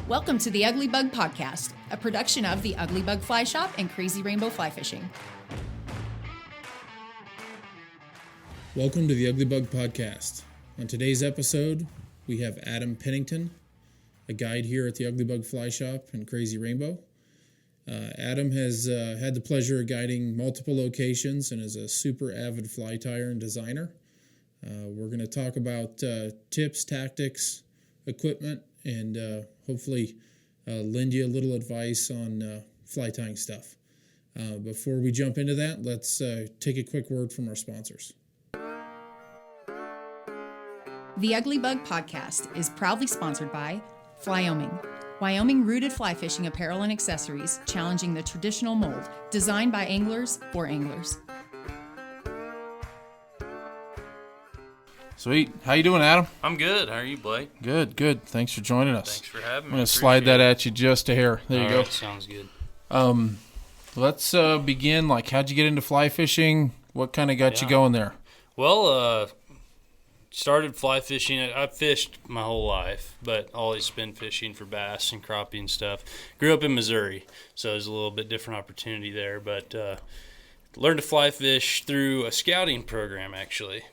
Welcome to the Ugly Bug Podcast, a production of the Ugly Bug Fly Shop and Crazy Rainbow Fly Fishing. Welcome to the Ugly Bug Podcast. On today's episode, we have Adam Pennington, a guide here at the Ugly Bug Fly Shop and Crazy Rainbow. Adam has had the pleasure of guiding multiple locations and is a super avid fly tyer and designer. We're going to talk about tips, tactics, equipment, and hopefully lend you a little advice on fly tying stuff. Before we jump into that, let's take a quick word from our sponsors. The Ugly Bug Podcast is proudly sponsored by Wyoming. Wyoming-rooted fly fishing apparel and accessories challenging the traditional mold, designed by anglers for anglers. Sweet. How you doing, Adam? I'm good. How are you, Blake? Good. Thanks for joining us. Thanks for having me. I'm going to slide that at you just a hair. There you go. Right, sounds good. Let's begin. How'd you get into fly fishing? What kind of got you going there? Well, started fly fishing. I fished my whole life, but always been fishing for bass and crappie and stuff. Grew up in Missouri, so it was a little bit different opportunity there, but learned to fly fish through a scouting program, actually.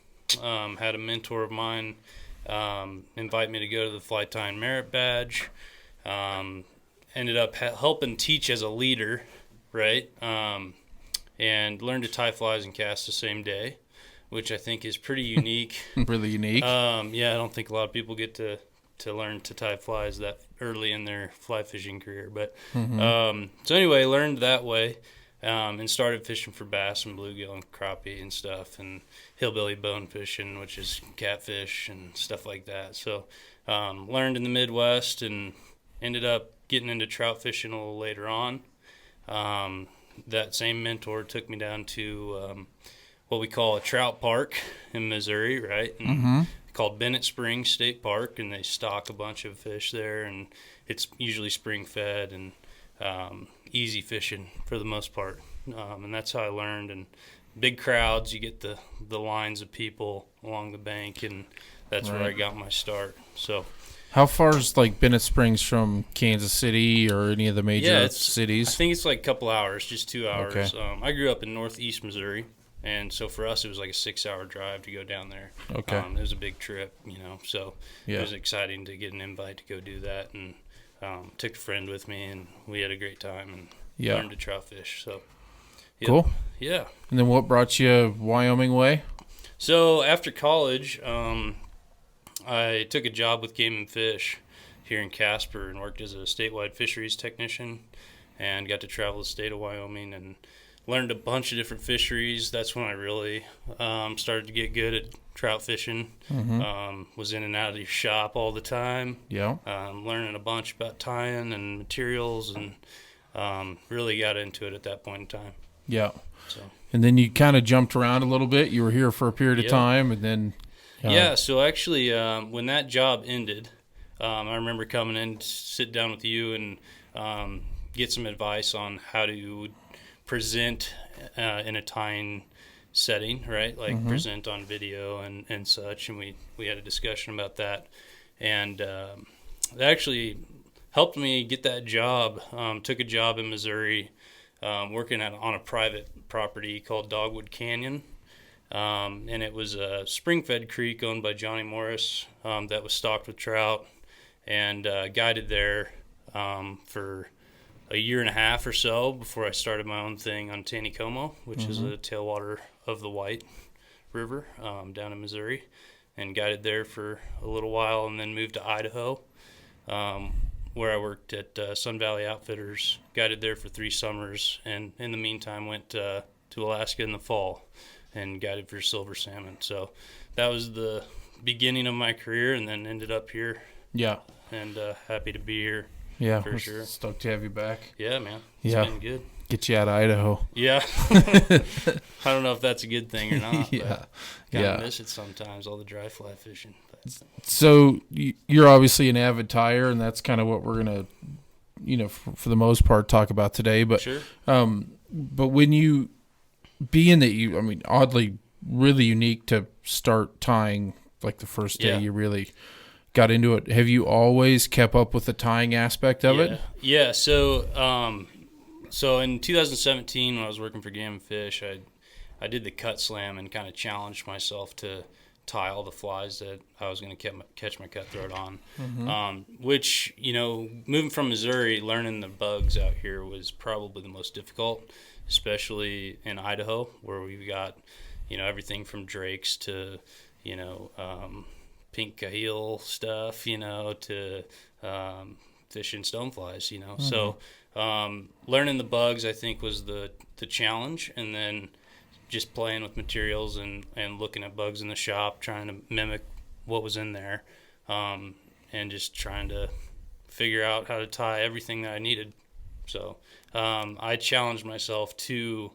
Had a mentor of mine invite me to go to the Fly Tying Merit Badge. Ended up helping teach as a leader, right? And learned to tie flies and cast the same day, which I think is pretty unique. Really unique. I don't think a lot of people get to learn to tie flies that early in their fly fishing career. But so anyway, learned that way. And started fishing for bass and bluegill and crappie and stuff, and hillbilly bone fishing, which is catfish and stuff like that. So learned in the Midwest and ended up getting into trout fishing a little later on. That same mentor took me down to what we call a trout park in Missouri, right? And called Bennett Springs State Park, and they stock a bunch of fish there, and it's usually spring fed and easy fishing for the most part, and that's how I learned. And big crowds, you get the lines of people along the bank, and that's where I got my start. So, how far is Bennett Springs from Kansas City or any of the major cities? I think it's a couple hours, just 2 hours. Okay. I grew up in northeast Missouri, and so for us it was a 6-hour drive to go down there. Okay. It was a big trip, so it was exciting to get an invite to go do that, and took a friend with me, and we had a great time and learned to trout fish. So, Cool. Yeah. And then what brought you Wyoming way? So after college, I took a job with Game and Fish here in Casper and worked as a statewide fisheries technician, and got to travel the state of Wyoming and learned a bunch of different fisheries. That's when I really started to get good at trout fishing. Was in and out of your shop all the time. Yeah. Learning a bunch about tying and materials, and really got into it at that point in time. Yeah. So. And then you kind of jumped around a little bit. You were here for a period of time, and then... So actually, when that job ended, I remember coming in to sit down with you and get some advice on how to present in a tying setting, right? Present on video and such, and we had a discussion about that, and that actually helped me get that job. Took a job in Missouri, working on a private property called Dogwood Canyon, and it was a spring-fed creek owned by Johnny Morris that was stocked with trout, and guided there for a year and a half or so before I started my own thing on Taneycomo, which is a tailwater of the White River down in Missouri, and guided there for a little while, and then moved to Idaho, where I worked at Sun Valley Outfitters, guided there for 3 summers, and in the meantime went to Alaska in the fall and guided for silver salmon. So that was the beginning of my career, and then ended up here. Yeah. And happy to be here. Yeah, for sure. Stoked to have you back. Yeah, man. It's been good. Get you out of Idaho. Yeah. I don't know if that's a good thing or not. Yeah. Gotta miss it sometimes, all the dry fly fishing. So you're obviously an avid tyer, and that's kind of what we're going to, for the most part, talk about today. But, sure. But when you, being that oddly, really unique to start tying the first day you really got into it. Have you always kept up with the tying aspect of it? Yeah. So in 2017, when I was working for Game and Fish, I did the cut slam and kind of challenged myself to tie all the flies that I was going to catch my cutthroat on. Which, moving from Missouri, learning the bugs out here was probably the most difficult, especially in Idaho, where we've got, everything from drakes to, pink kaheel stuff, to fishing stoneflies, So learning the bugs, I think, was the challenge, and then just playing with materials and looking at bugs in the shop, trying to mimic what was in there, and just trying to figure out how to tie everything that I needed. So I challenged myself to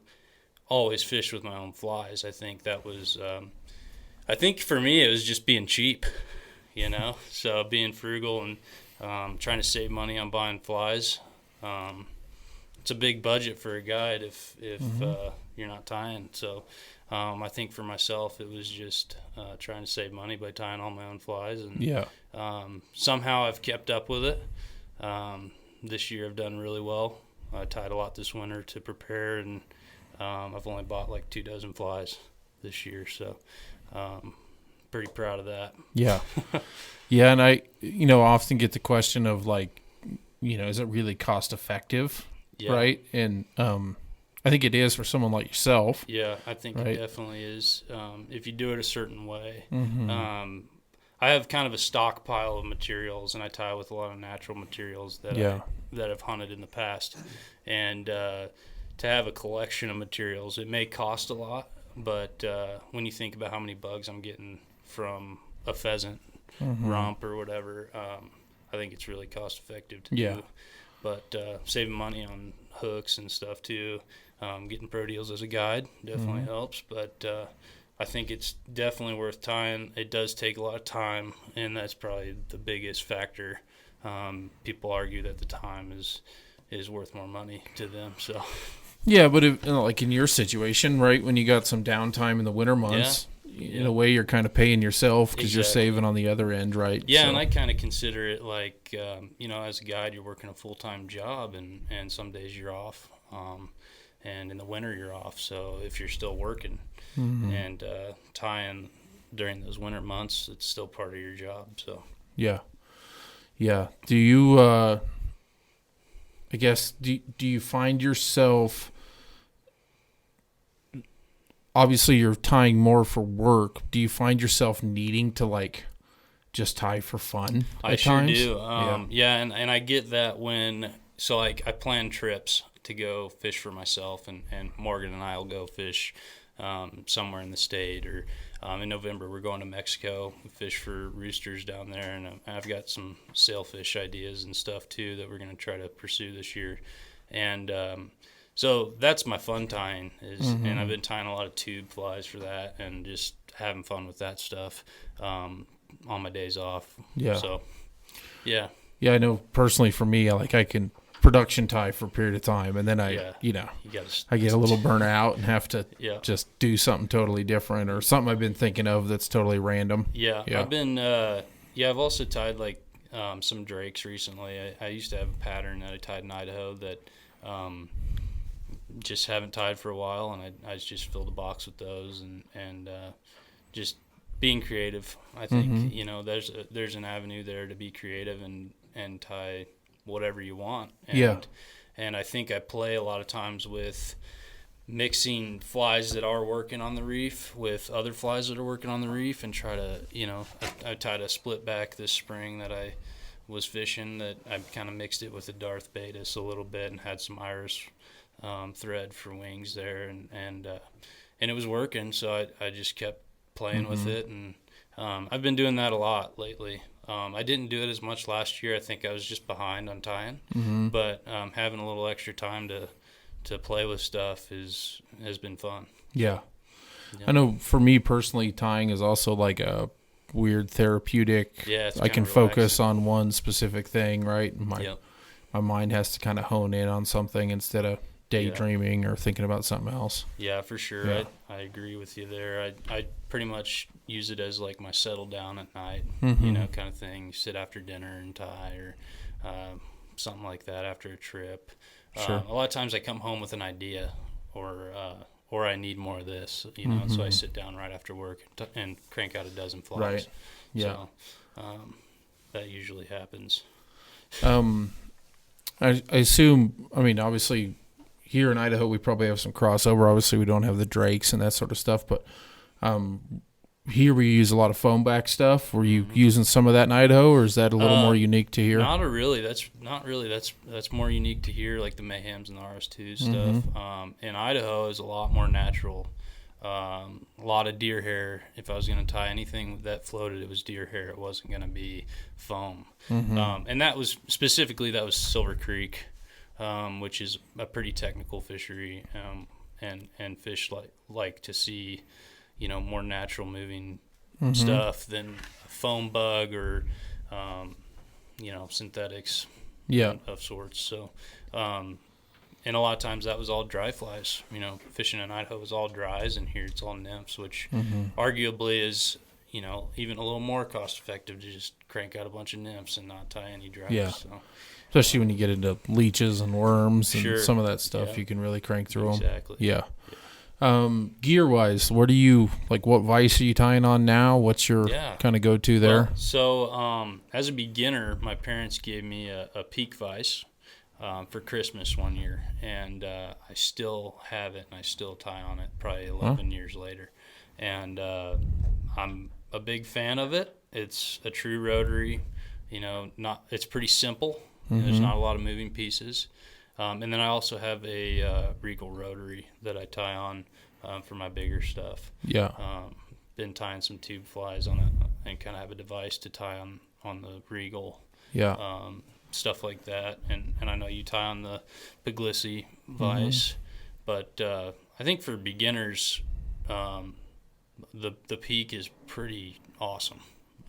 always fish with my own flies. I think that was I think for me it was just being cheap, so being frugal and trying to save money on buying flies. It's a big budget for a guide if you're not tying. So I think for myself it was just trying to save money by tying all my own flies. And somehow I've kept up with it. This year I've done really well. I tied a lot this winter to prepare, and I've only bought like 2 dozen flies this year. So pretty proud of that. Yeah. Yeah, and I often get the question of like, is it really cost effective? Yeah. Right? And I think it is for someone like yourself. Yeah, I think it definitely is. If you do it a certain way. I have kind of a stockpile of materials, and I tie with a lot of natural materials that I've hunted in the past. And to have a collection of materials, it may cost a lot, but when you think about how many bugs I'm getting from a pheasant rump or whatever, I think it's really cost effective to do. But saving money on hooks and stuff too, getting pro deals as a guide definitely helps. But I think it's definitely worth tying. It does take a lot of time, and that's probably the biggest factor. People argue that the time is worth more money to them. So yeah, but like in your situation, right, when you got some downtime in the winter months, in a way you're kind of paying yourself because you're saving on the other end, right? Yeah, so. And I kind of consider it like, as a guide, you're working a full-time job, and some days you're off, and in the winter you're off. So if you're still working and tying during those winter months, it's still part of your job. So yeah. Do you, I guess, do you find yourself? Obviously, you're tying more for work. Do you find yourself needing to, like, just tie for fun I sure do. And I get that so, like, I plan trips to go fish for myself, and Morgan and I will go fish somewhere in the state. Or in November, we're going to Mexico, fish for roosters down there. And I've got some sailfish ideas and stuff, too, that we're going to try to pursue this year. And so that's my fun tying and I've been tying a lot of tube flies for that and just having fun with that stuff on my days off. Yeah. So, yeah. Yeah, I know personally for me, I can production tie for a period of time, and then I get a little burnt out and have to just do something totally different or something I've been thinking of that's totally random. Yeah. I've been I've also tied like some drakes recently. I used to have a pattern that I tied in Idaho that just haven't tied for a while, and I just filled a box with those and just being creative. I think there's an avenue there to be creative and tie whatever you want. And I think I play a lot of times with mixing flies that are working on the reef with other flies that are working on the reef, and try to I tied a split back this spring that I was fishing that I kind of mixed it with a Darth Betis a little bit and had some iris thread for wings there, and it was working, so I just kept playing with it, and I've been doing that a lot lately. I didn't do it as much last year. I think I was just behind on tying, but having a little extra time to play with stuff has been fun. Yeah. I know for me personally, tying is also like a weird therapeutic. Yeah, it's I can focus on one specific thing, right? My mind has to kind of hone in on something instead of daydreaming or thinking about something else. Yeah, for sure. Yeah. I agree with you there. I pretty much use it as like my settle down at night, kind of thing. Sit after dinner and tie, or something like that after a trip. Sure. A lot of times I come home with an idea, or I need more of this, so I sit down right after work and crank out a dozen flies. Right. Yeah. So that usually happens. I assume, obviously here in Idaho we probably have some crossover. Obviously we don't have the drakes and that sort of stuff, but here we use a lot of foam back stuff. Were you using some of that in Idaho, or is that a little more unique to here? Not really. That's more unique to here, like the Mayhems and the RS2 stuff. In Idaho is a lot more natural. A lot of deer hair. If I was going to tie anything that floated, it was deer hair. It wasn't going to be foam. And that was Silver Creek, which is a pretty technical fishery, and fish like to see, more natural moving stuff than a foam bug or, synthetics of sorts. So, and a lot of times that was all dry flies. Fishing in Idaho was all dries, and here it's all nymphs, which arguably is, even a little more cost effective to just crank out a bunch of nymphs and not tie any dries. Yeah. So. Especially when you get into leeches and worms and some of that stuff, Yeah. you can really crank through them. Exactly. Yeah. Gear-wise, what vise are you tying on now? What's your kind of go-to there? Well, so as a beginner, my parents gave me a peak vise for Christmas one year, and I still have it, and I still tie on it probably 11 years later. And I'm a big fan of it. It's a true rotary. It's pretty simple. There's not a lot of moving pieces. And then I also have a Regal rotary that I tie on for my bigger stuff. Yeah. Been tying some tube flies on it, and kind of have a device to tie on the Regal. Yeah. Stuff like that. And I know you tie on the Buoyancy vise. But I think for beginners, the peak is pretty awesome.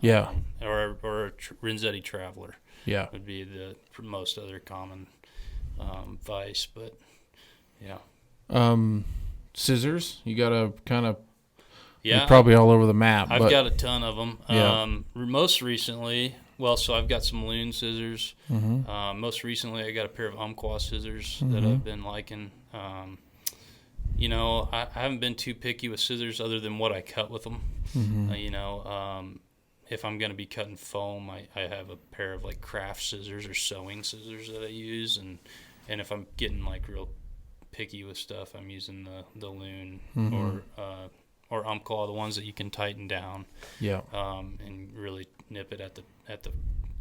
Yeah. Or a Renzetti Traveler. Yeah. Would be the most other common vise, but scissors, you got to kind of you're probably all over the map. I've got a ton of them. Yeah. Most recently, so I've got some loon scissors. Most recently, I got a pair of Umpqua scissors that I've been liking. I haven't been too picky with scissors other than what I cut with them. If I'm going to be cutting foam, I have a pair of like craft scissors or sewing scissors that I use, and if I'm getting like real picky with stuff, I'm using the loon or Umpqua, the ones that you can tighten down, and really nip it at the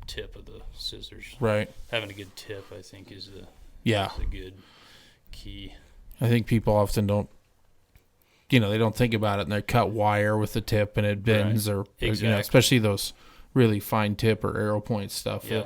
tip of the scissors. Right. Having a good tip, I think, is a good key. I think people often don't. They don't think about it, and they cut wire with the tip, and it bends, or especially those really fine tip or arrow point stuff. Yeah.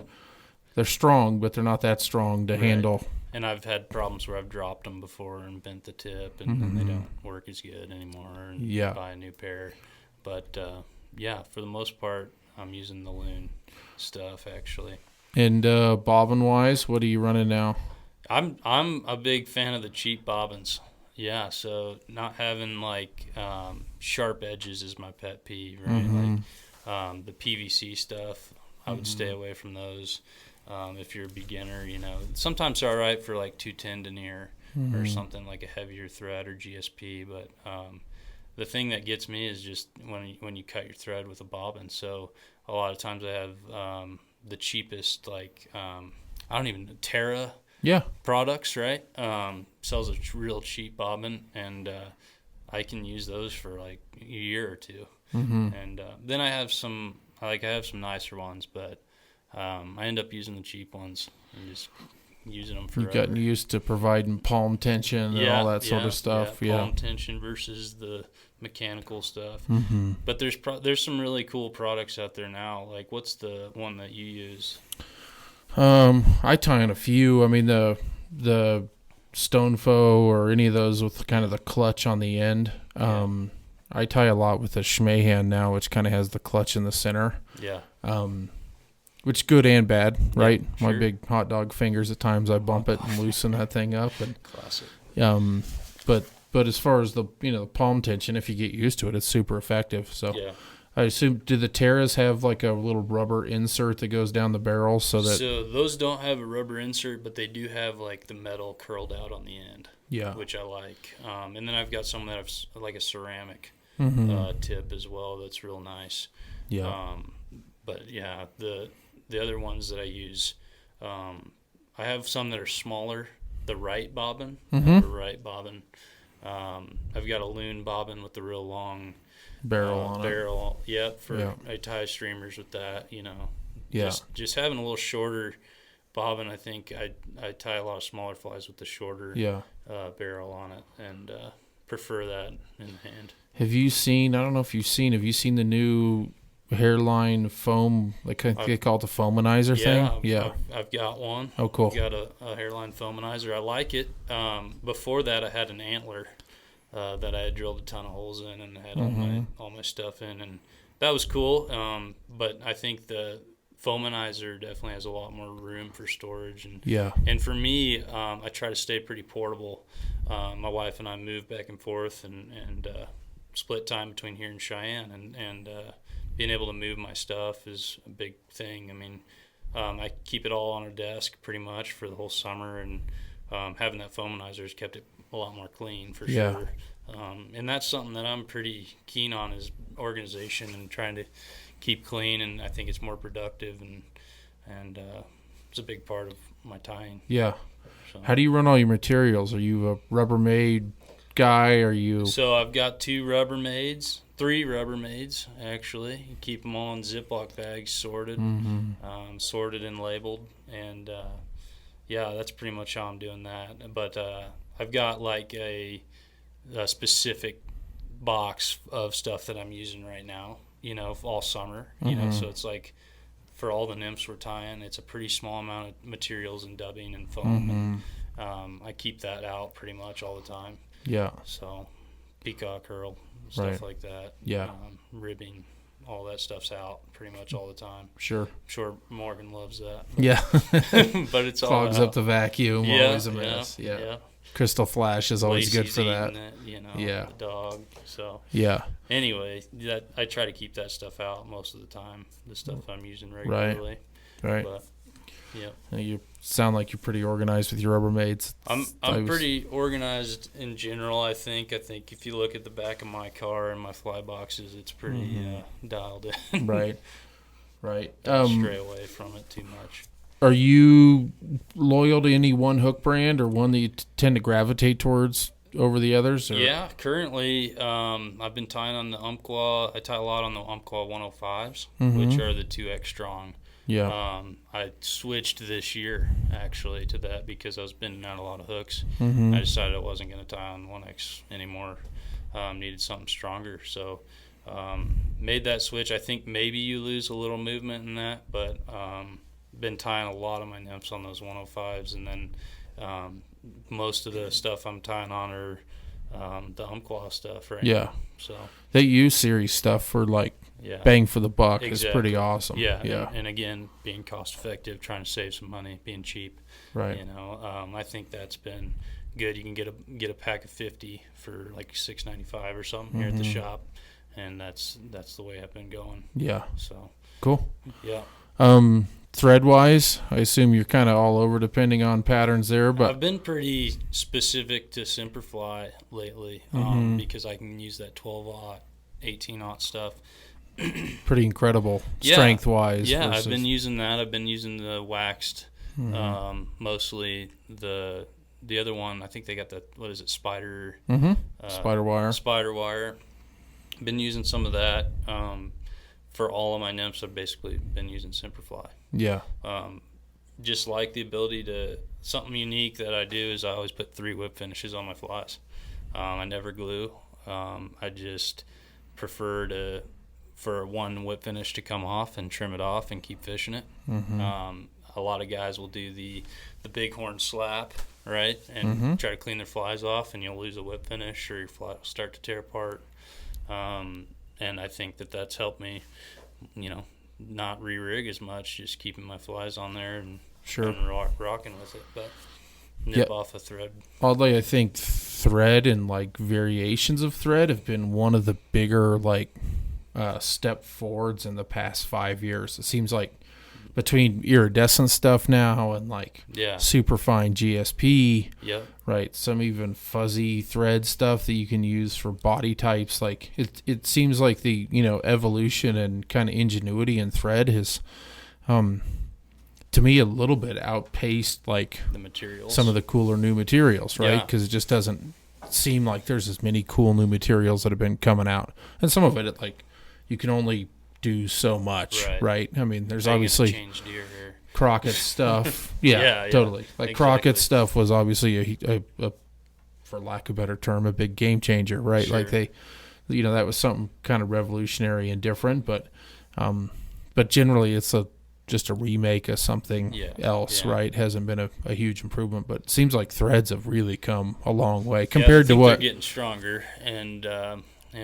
They're strong, but they're not that strong to handle. And I've had problems where I've dropped them before and bent the tip, and they don't work as good anymore, and buy a new pair. But for the most part, I'm using the loon stuff actually. And bobbin wise, what are you running now? I'm a big fan of the cheap bobbins. Yeah, so not having like sharp edges is my pet peeve, right? Like the PVC stuff, I would stay away from those. If you're a beginner, sometimes they're all right for like 210 denier or something like a heavier thread or GSP. But the thing that gets me is just when you cut your thread with a bobbin. So a lot of times I have the cheapest, like Terra. Products, right? Sells a real cheap bobbin, and I can use those for like a year or two. And then I have some nicer ones, but I end up using the cheap ones and just using them forever. You've gotten used to providing palm tension and all that sort of stuff. Palm tension versus the mechanical stuff. But there's some really cool products out there now. Like, what's the one that you use? I tie on a few. I mean, the Stonefoe or any of those with kind of the clutch on the end. I tie a lot with the Schmahan now, which kind of has the clutch in the center. Which good and bad, right? Yeah, My sure. big hot dog fingers, at times I bump it and loosen that thing up. And Classic. but as far as the palm tension, if you get used to it, it's super effective. So Yeah. I assume, do the Terras have like a little rubber insert that goes down the barrel so those don't have a rubber insert, but they do have like the metal curled out on the end. Yeah. Which I like. And then I've got some that have like a ceramic tip as well. That's real nice. Yeah. But yeah, the other ones that I use, I have some that are smaller. The right bobbin. I have a right bobbin. I've got a loon bobbin with the real long barrel on it. Barrel, yep. I tie streamers with that. Yeah. Just having a little shorter bobbin. I think I tie a lot of smaller flies with the shorter barrel on it, and prefer that in the hand. Have you seen? I don't know if you've seen. Have you seen the new hairline foam? Like they call it the foamanizer thing. Yeah, I've got one. Oh, cool. I've got a hairline foamanizer. I like it. Before that, I had an antler that I had drilled a ton of holes in and had all my stuff in, and that was cool. But I think the foamanizer definitely has a lot more room for storage, and for me, I try to stay pretty portable. My wife and I move back and forth and split time between here and Cheyenne, and being able to move my stuff is a big thing. I mean, I keep it all on our desk pretty much for the whole summer, and having that foamanizer has kept it a lot more clean for sure. And that's something that I'm pretty keen on, is organization and trying to keep clean, and I think it's more productive, and it's a big part of my tying. Yeah. So. How do you run all your materials? Are you a Rubbermaid guy? Are you? So I've got 3 Rubbermaids actually. You keep them all in Ziploc bags, sorted, sorted and labeled, and that's pretty much how I'm doing that. But I've got like a specific box of stuff that I'm using right now, all summer, so it's like for all the nymphs we're tying, it's a pretty small amount of materials and dubbing and foam, and I keep that out pretty much all the time. Yeah. So peacock herl, stuff like that. Yeah. Ribbing, all that stuff's out pretty much all the time. Sure. I'm sure Morgan loves that. Yeah. But it's all clogs up the vacuum. Yeah, always a mess. Yeah. Yeah. Crystal flash is always Lacey's good for that. eating it, Yeah. The dog. So Yeah. anyway, I try to keep that stuff out most of the time. The stuff I'm using regularly. Right. But yeah. You sound like you're pretty organized with your Rubbermaids. I'm pretty organized in general. I think if you look at the back of my car and my fly boxes, it's pretty dialed in. Right. Don't stray away from it too much. Are you loyal to any one hook brand, or one that you tend to gravitate towards over the others? Or? Yeah, currently I've been tying on the Umpqua. I tie a lot on the Umpqua 105s, which are the 2X strong. Yeah. I switched this year actually to that because I was bending out a lot of hooks. I decided I wasn't going to tie on 1X anymore. Needed something stronger, so made that switch. I think maybe you lose a little movement in that, but been tying a lot of my nymphs on those 105s, and then most of the stuff I'm tying on are the Umpqua stuff right now. So that U-series stuff for like bang for the buck is pretty awesome. Yeah. And again, being cost effective, trying to save some money, being cheap. Right. I think that's been good. You can get a pack of 50 for like $6.95 or something here at the shop, and that's the way I've been going. Yeah. So cool. Yeah. Thread wise, I assume you're kind of all over depending on patterns there, but I've been pretty specific to Simperfly lately because I can use that 12-aught, 18-aught stuff. Pretty incredible strength wise. Yeah, I've been using that. I've been using the waxed, mostly the other one. I think they got the spider spider wire. Spider wire. Been using some of that. For all of my nymphs, I've basically been using Simperfly. Yeah. Just like the ability to, something unique that I do is I always put 3 whip finishes on my flies. I never glue. I just prefer for one whip finish to come off and trim it off and keep fishing it. A lot of guys will do the bighorn slap, right, and try to clean their flies off, and you'll lose a whip finish or your fly will start to tear apart. And I think that's helped me, not re-rig as much, just keeping my flies on there and rocking with it, but nip off a thread. Although I think thread and like variations of thread have been one of the bigger like step forwards in the past 5 years. It seems like between iridescent stuff now and like super fine GSP, right? Some even fuzzy thread stuff that you can use for body types. Like it seems like the evolution and kind of ingenuity in thread has, to me, a little bit outpaced like the materials, some of the cooler new materials, right? Because it just doesn't seem like there's as many cool new materials that have been coming out, and some of it like you can only do so much, right? I mean, there's obviously Crockett stuff. Totally. Like Crockett stuff was obviously a for lack of a better term, a big game changer, right? Like they, that was something kind of revolutionary and different, but generally it's just a remake of something else, right? Hasn't been a huge improvement, but it seems like threads have really come a long way compared to what they're getting stronger and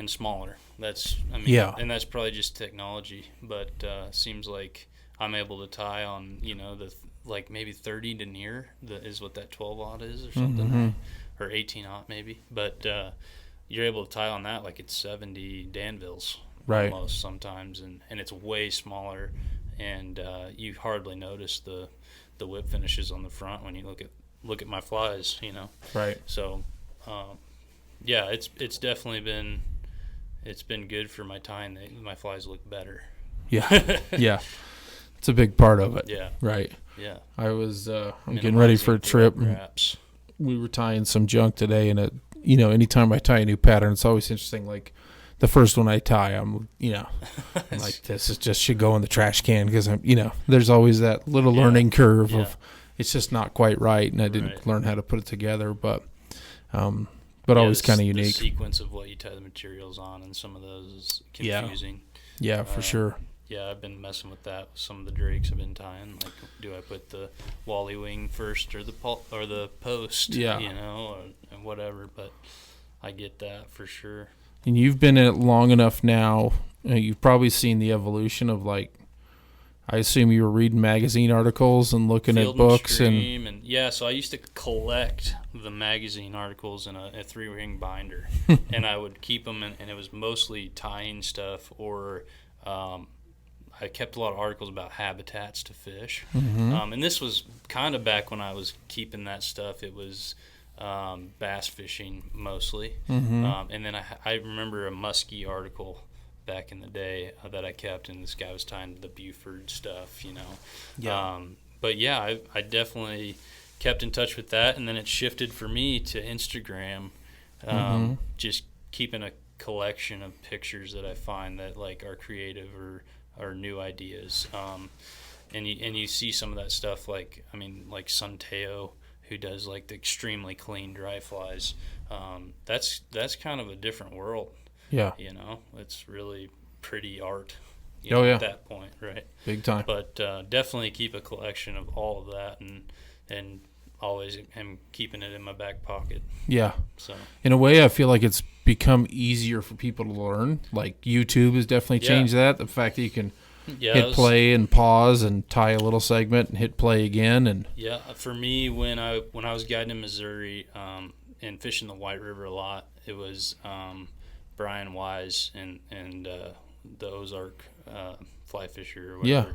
smaller. And that's probably just technology, but seems like I'm able to tie on, like maybe 30 denier is what that 12-aught is or something, or 18-aught maybe. But you're able to tie on that like it's 70 Danvilles almost sometimes, and it's way smaller, and you hardly notice the whip finishes on the front when you look at my flies, Right. So, it's definitely been. It's been good for my tying. My flies look better. Yeah, yeah. It's a big part of it. Yeah. Right. Yeah. I was I'm getting ready for a trip. We were tying some junk today, and anytime I tie a new pattern, it's always interesting. Like the first one I tie, I'm like this should go in the trash can because there's always that little learning curve of it's just not quite right, and I didn't learn how to put it together, but always kind of unique. The sequence of what you tie the materials on, and some of those is confusing. Yeah, for sure. Yeah, I've been messing with that with some of the drakes I've been tying. Like, do I put the Wally wing first or the post? And whatever. But I get that for sure. And you've been in it long enough now. You've probably seen the evolution of like. I assume you were reading magazine articles and looking at books and so I used to collect the magazine articles in a 3-ring binder, and I would keep them, and it was mostly tying stuff, or I kept a lot of articles about habitats to fish, and this was kind of back when I was keeping that stuff. It was bass fishing mostly, and then I remember a muskie article back in the day that I kept, and this guy was tying the Buford stuff, but I definitely kept in touch with that, and then it shifted for me to Instagram, just keeping a collection of pictures that I find that like are creative or new ideas, and you see some of that stuff, like Sunteo, who does like the extremely clean dry flies. That's kind of a different world. Yeah. It's really pretty art. At that point, right? Big time. But definitely keep a collection of all of that, and always am keeping it in my back pocket. Yeah. So in a way, I feel like it's become easier for people to learn. Like YouTube has definitely changed that. The fact that you can hit play and pause and tie a little segment and hit play again. And for me, when I was guiding in Missouri and fishing the White River a lot, it was Brian Wise and the Ozark fly fisher or whatever.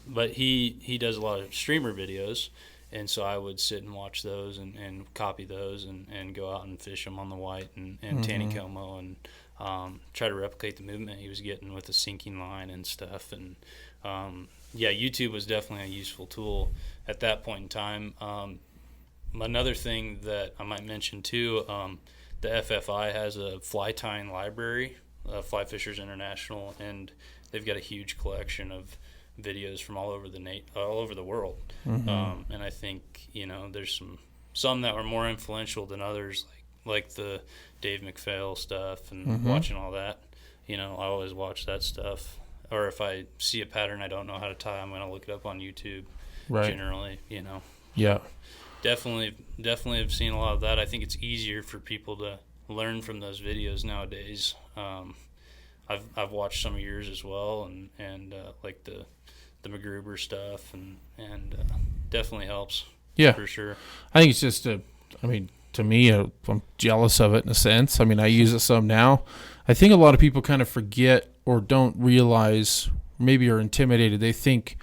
But he does a lot of streamer videos, and so I would sit and watch those and copy those and go out and fish them on the White and Taneycomo and try to replicate the movement he was getting with the sinking line and stuff. And YouTube was definitely a useful tool at that point in time. Another thing that I might mention too, the FFI has a fly tying library, Fly Fishers International, and they've got a huge collection of videos from all over the world. And I think there's some that were more influential than others, like the Dave McPhail stuff and watching all that. I always watch that stuff. Or if I see a pattern I don't know how to tie, I'm going to look it up on YouTube. Right. Generally, Yeah. Definitely have seen a lot of that. I think it's easier for people to learn from those videos nowadays. I've watched some of yours as well, and like the MacGruber stuff, and definitely helps. Yeah, for sure. I think it's just to me, I'm jealous of it in a sense. I mean, I use it some now. I think a lot of people kind of forget or don't realize, maybe are intimidated. They think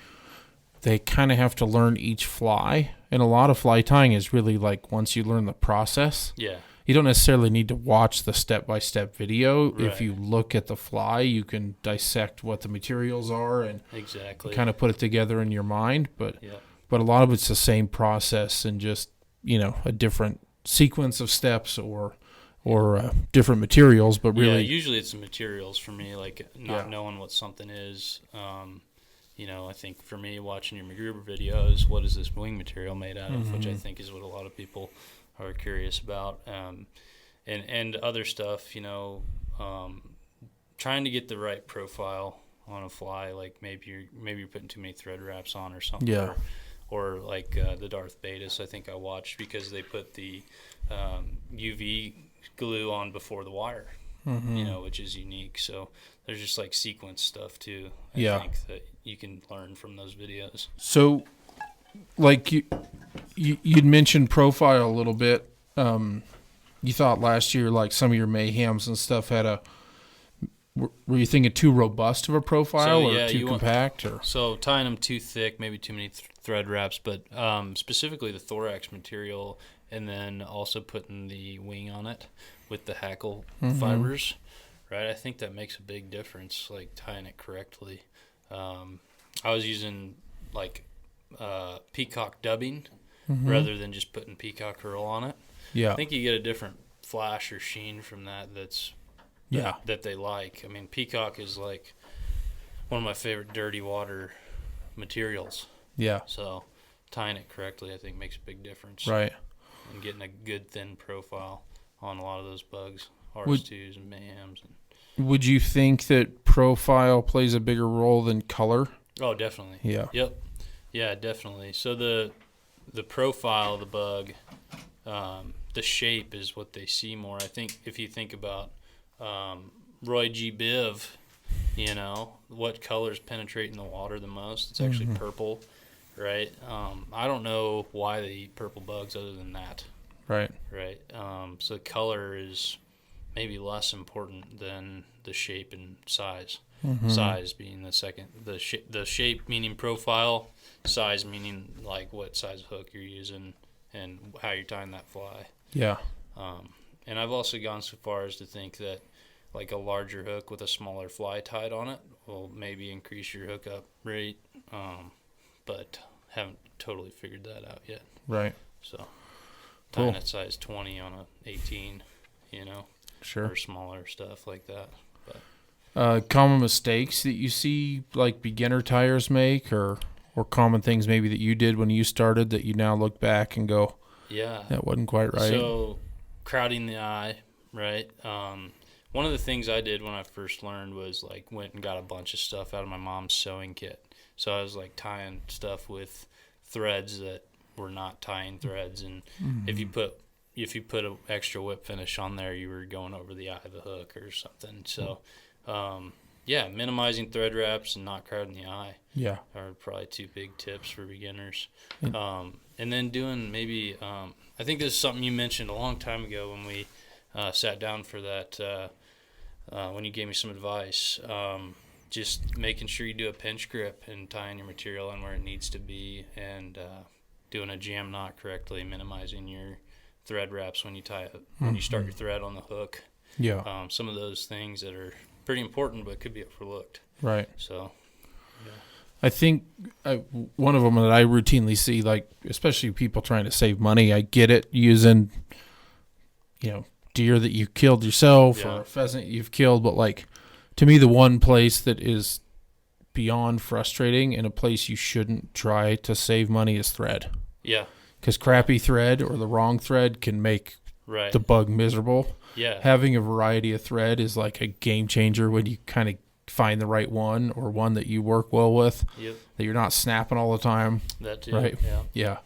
they kind of have to learn each fly, and a lot of fly tying is really like once you learn the process. Yeah. You don't necessarily need to watch the step-by-step video. Right. If you look at the fly, you can dissect what the materials are and exactly kind of put it together in your mind. But yeah. but a lot of it's the same process and just, a different sequence of steps or different materials. But really, usually it's the materials for me, like not knowing what something is. I think for me, watching your MacGruber videos, what is this wing material made out of, which I think is what a lot of people are curious about, and other stuff, trying to get the right profile on a fly, like maybe you're putting too many thread wraps on or something, or like the Darth Betas I think I watched, because they put the UV glue on before the wire, which is unique. So there's just like sequence stuff too, I think, that you can learn from those videos. So like you'd mentioned profile a little bit. You thought last year, like some of your mayhems and stuff were you thinking too robust of a profile, or too compact? So tying them too thick, maybe too many thread wraps, but specifically the thorax material, and then also putting the wing on it with the hackle fibers, right? I think that makes a big difference, like tying it correctly. I was using like peacock dubbing rather than just putting peacock curl on it. Yeah, I think you get a different flash or sheen from that. That they like. I mean, peacock is like one of my favorite dirty water materials. Yeah. So tying it correctly, I think, makes a big difference. Right. And getting a good thin profile on a lot of those bugs, RS2s and mayhems. Would you think that profile plays a bigger role than color? Oh, definitely. Yeah. Yep. Yeah, definitely. So the profile of the bug, the shape is what they see more. I think if you think about Roy G. Biv, what colors penetrate in the water the most? It's actually purple, right? I don't know why they eat purple bugs other than that. Right. Right. So color is maybe less important than the shape and size. Size being the second. The shape meaning profile, size meaning like what size hook you're using and how you're tying that fly. Yeah. And I've also gone so far as to think that like a larger hook with a smaller fly tied on it will maybe increase your hookup rate, but haven't totally figured that out yet. Right. So tying at size 20 on a 18, sure, or smaller stuff like that. But common mistakes that you see like beginner tyers make, or common things maybe that you did when you started that you now look back and go, yeah, that wasn't quite right. So crowding the eye, right? One of the things I did when I first learned was like went and got a bunch of stuff out of my mom's sewing kit. So I was like tying stuff with threads that were not tying threads, and if you put an extra whip finish on there, you were going over the eye of the hook or something. So minimizing thread wraps and not crowding the eye are probably two big tips for beginners. And then doing maybe I think this is something you mentioned a long time ago when we sat down for that, when you gave me some advice, just making sure you do a pinch grip and tying your material in where it needs to be, and doing a jam knot correctly, minimizing your thread wraps when you tie it, when you start your thread on the hook. Yeah. Some of those things that are pretty important but could be overlooked. Right. So, I think one of them that I routinely see, like especially people trying to save money, I get it, using, deer that you killed yourself or a pheasant you've killed, but like to me the one place that is beyond frustrating and a place you shouldn't try to save money is thread. Yeah. Because crappy thread or the wrong thread can make the bug miserable. Yeah. Having a variety of thread is like a game changer when you kind of find the right one, or one that you work well with, that you're not snapping all the time. That too. Right. Yeah.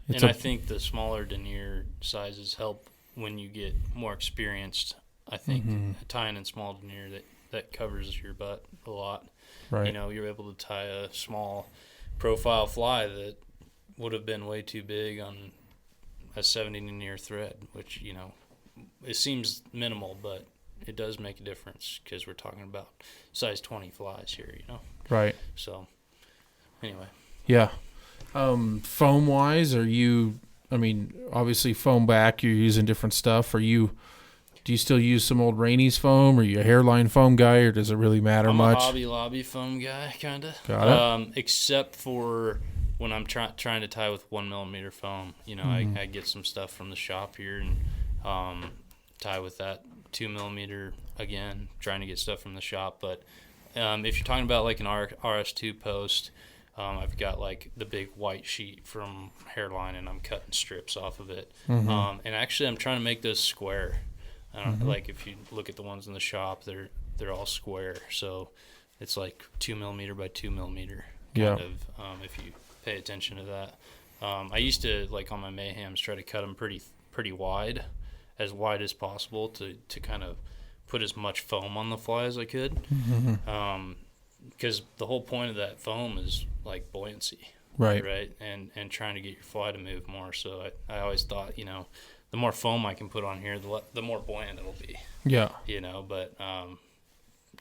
And I think the smaller denier sizes help when you get more experienced. I think tying in small denier, that that covers your butt a lot. Right. You know, you're able to tie a small profile fly that would have been way too big on a 70 denier thread, which, you know, it seems minimal, but it does make a difference because we're talking about size 20 flies here, you know. Right. So, anyway. Yeah. Foam wise, are you? I mean, obviously foam back. You're using different stuff. Do you still use some old Rainey's foam? Are you a hairline foam guy, or does it really matter much? I'm a Hobby Lobby foam guy, kind of. Got it. Except for when I'm trying to tie with 1 millimeter foam. You know, I get some stuff from the shop here and tie with that 2 millimeter again, trying to get stuff from the shop. But if you're talking about like an RS2 post, I've got like the big white sheet from Hairline, and I'm cutting strips off of it. And actually, I'm trying to make those square. I don't like if you look at the ones in the shop, they're all square. So it's like 2 millimeter by 2 millimeter. Kind of, if you pay attention to that. I used to, like on my Mayhems, try to cut them pretty wide as possible to kind of put as much foam on the fly as I could. Because the whole point of that foam is like buoyancy, right, and trying to get your fly to move more. So I always thought, you know, the more foam I can put on here, the more buoyant it'll be. Yeah, you know, but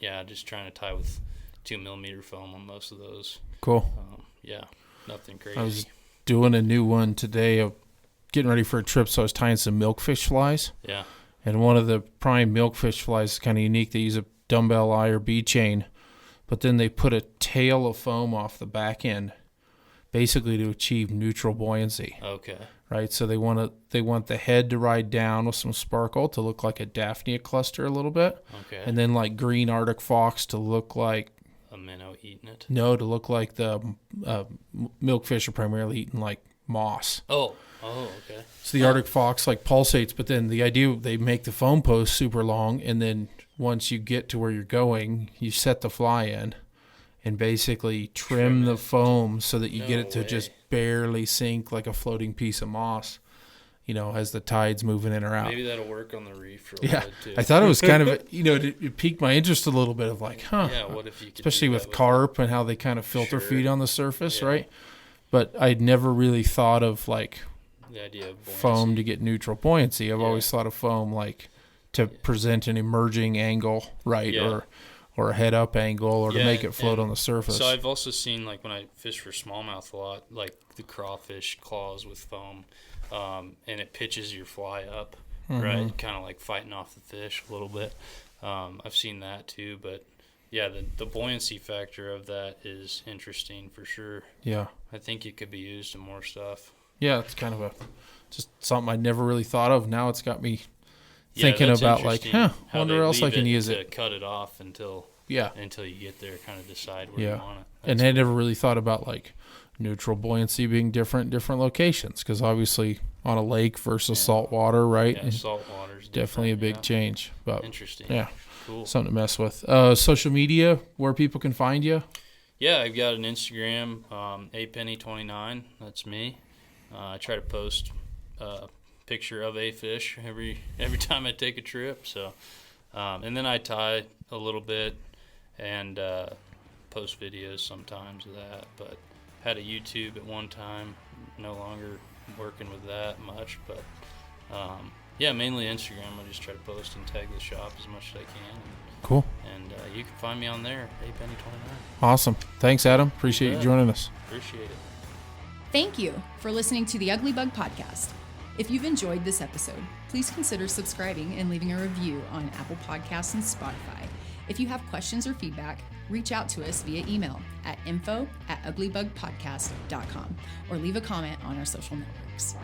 yeah, just trying to tie with 2 millimeter foam on most of those. Cool. Yeah, nothing crazy. I was doing a new one today of getting ready for a trip, so I was tying some milkfish flies. Yeah. And one of the prime milkfish flies is kind of unique. They use a dumbbell eye or B chain, but then they put a tail of foam off the back end, basically to achieve neutral buoyancy. Okay. Right, so they want the head to ride down with some sparkle to look like a Daphnia cluster a little bit. Okay. And then like green Arctic fox to look like a minnow eating it. No, to look like the milkfish are primarily eating like moss. Oh, okay. So the Arctic fox like pulsates, but then the idea, they make the foam post super long, and then once you get to where you're going, you set the fly in and basically trim the foam so that you get it to just barely sink like a floating piece of moss, you know, as the tide's moving in or out. Maybe that'll work on the reef real good too. I thought it was kind of, you know, it piqued my interest a little bit of like, Yeah, what if you could especially with carp and how they kind of filter feed on the surface, right? But I'd never really thought of like the idea of foam to get neutral buoyancy. I've always thought of foam like to present an emerging angle, right? Or a head up angle, or to make it float on the surface. So I've also seen, like when I fish for smallmouth a lot, like the crawfish claws with foam, and it pitches your fly up, right? Kind of like fighting off the fish a little bit. I've seen that too, but yeah, the buoyancy factor of that is interesting for sure. Yeah. I think it could be used in more stuff. Yeah, it's kind of just something I never really thought of. Now it's got me thinking about like, I wonder where else I can use it. Cut it off until you get there, kind of decide where you want it. And I never really thought about like neutral buoyancy being different in different locations, because obviously on a lake versus salt water, right? Yeah, salt water is definitely a big change. But interesting. Yeah, cool. Something to mess with. Social media, where people can find you? Yeah, I've got an Instagram, apenny29. That's me. I try to post picture of a fish every time I take a trip. So, and then I tie a little bit and post videos sometimes of that. But had a YouTube at one time. No longer working with that much, but yeah, mainly Instagram. I just try to post and tag the shop as much as I can. Cool. And you can find me on there, apenny29. Awesome. Thanks, Adam. Appreciate you joining us. Appreciate it. Thank you for listening to the Ugly Bug Podcast. If you've enjoyed this episode, please consider subscribing and leaving a review on Apple Podcasts and Spotify. If you have questions or feedback, reach out to us via email at info@uglybugpodcast.com or leave a comment on our social networks.